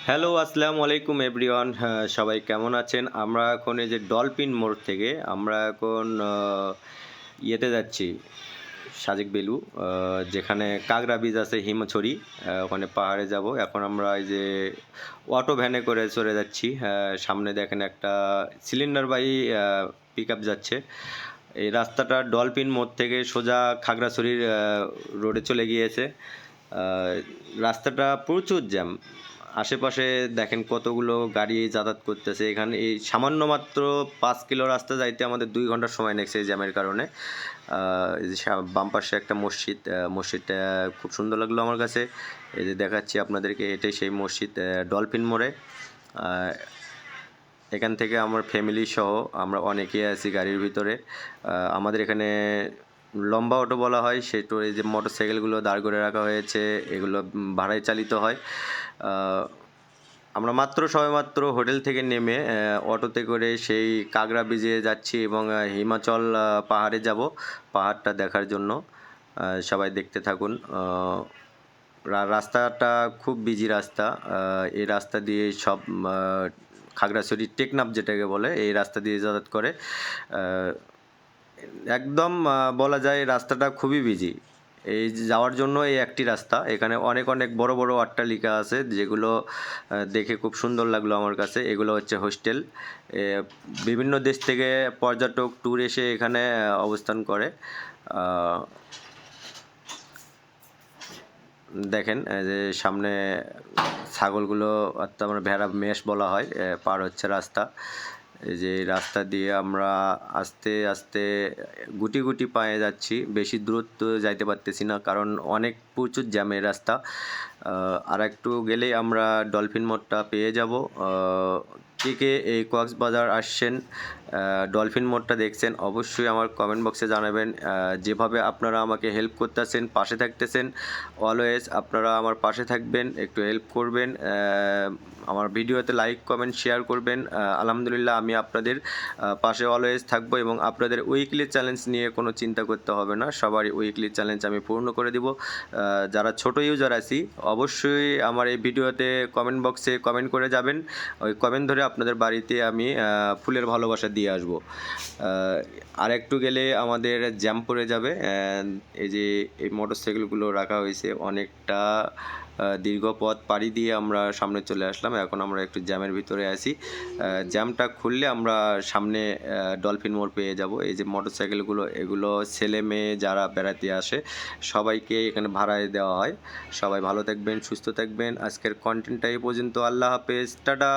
Hello, আসসালামু আলাইকুম everyone. সবাই কেমন আছেন? আমরা এখন এই যে ডলফিন মোড় থেকে আমরা এখন ইয়েতে যাচ্ছি, সাজেক বেলু, যেখানে কাঁকড়া বীচ আছে হিমছড়ি, ওখানে পাহাড়ে যাব। এখন আমরা এই যে অটো ভ্যানে করে চলে যাচ্ছি। সামনে দেখেন একটা সিলিন্ডারবাহী পিকআপ যাচ্ছে। এই রাস্তাটা ডলফিন মোড় থেকে সোজা খাগড়াছড়ির রোডে চলে গিয়েছে। রাস্তাটা প্রচুর জ্যাম। আশেপাশে দেখেন কতগুলো গাড়ি যাতায়াত করতেছে। এখানে এই সামান্য মাত্র 5 কিলো রাস্তা যাইতে আমাদের 2 ঘন্টা সময় লেগেছে এই জ্যামের কারণে। এই যে বাম পাশে একটা মসজিদ, মসজিদটা খুব সুন্দর লাগলো আমার কাছে। এই যে দেখাচ্ছি আপনাদেরকে, এটাই সেই মসজিদ, ডলফিন মোড়ে। এখান থেকে আমার ফ্যামিলি সহ আমরা অনেকেই আছি গাড়ির ভিতরে। আমাদের এখানে লম্বা অটো বলা হয়, সেটা এই যে মোটর সাইকেলগুলো দাঁড় করে রাখা হয়েছে, এগুলো ভাড়ায় চালিত হয়। আমরা সবেমাত্র হোটেল থেকে নেমে অটোতে করে সেই কাঁকড়া ব্রিজে যাচ্ছি এবং হিমাচল পাহাড়ে যাব পাহাড়টা দেখার জন্য। সবাই দেখতে থাকুন। রাস্তাটা খুব বিজি রাস্তা। এই রাস্তা দিয়ে সব খাগড়াছড়ি টেকনাফ যেটাকে বলে, এই রাস্তা দিয়ে যাতায়াত করে। একদম বলা যায় রাস্তাটা খুবই বিজি। এই যাওয়ার জন্য এই একটি রাস্তা। এখানে অনেক অনেক বড় বড় অট্টালিকা আছে, যেগুলো দেখে খুব সুন্দর লাগলো আমার কাছে। এগুলো হচ্ছে হোস্টেল। বিভিন্ন দেশ থেকে পর্যটক ট্যুর এসে এখানে অবস্থান করে। দেখেন যে সামনে ছাগলগুলো, অর্থাৎ আমরা ভেড়া মেষ বলা হয়, পার হচ্ছে রাস্তা। এই যে রাস্তা দিয়ে আমরা আস্তে আস্তে গুটি গুটি পায়ে যাচ্ছি, বেশি দূরত্ব যাইতে পারতেছি না কারণ অনেক প্রচুর জ্যামের রাস্তা। আর একটু গেলেই আমরা ডলফিন মোড়টা পেয়ে যাব। কে কে এই কক্সবাজার আসছেন, ডলফিন মোড়টা দেখছেন, অবশ্যই আমার কমেন্ট বক্সে জানাবেন। যেভাবে আপনারা আমাকে হেল্প করতেছেন, পাশে থাকতেছেন, অলওয়েজ আপনারা আমার পাশে থাকবেন, একটু হেল্প করবেন, আমার ভিডিওতে লাইক কমেন্ট শেয়ার করবেন। আলহামদুলিল্লাহ, আমি আপনাদের পাশে অলওয়েজ থাকবো এবং আপনাদের উইকলি চ্যালেঞ্জ নিয়ে কোনো চিন্তা করতে হবে না। সবারই উইকলি চ্যালেঞ্জ আমি পূর্ণ করে দিব। যারা ছোট ইউজার আছি, অবশ্যই আমার এই ভিডিওতে কমেন্ট বক্সে কমেন্ট করে যাবেন। ওই কমেন্ট ধরে আপনাদের বাড়িতে আমি ফুলের ভালোবাসা দিয়ে আসবো। আর একটু গেলে আমাদের জ্যাম পড়ে যাবে। এই যে এই মোটরসাইকেলগুলো রাখা হয়েছে, অনেকটা দীর্ঘ পথ পাড়ি দিয়ে আমরা সামনে চলে আসলাম। এখন আমরা একটু জ্যামের ভিতরে আছি। জ্যামটা খুললে আমরা সামনে ডলফিন মোড় পেয়ে যাব। এই যে মোটরসাইকেলগুলো, এগুলো ছেলে মেয়ে যারা বেড়াতে আসে সবাইকে এখানে ভাড়ায় দেওয়া হয়। সবাই ভালো থাকবেন, সুস্থ থাকবেন। আজকের কন্টেন্টটা এই পর্যন্ত। আল্লাহ হাফেজ, টাটা।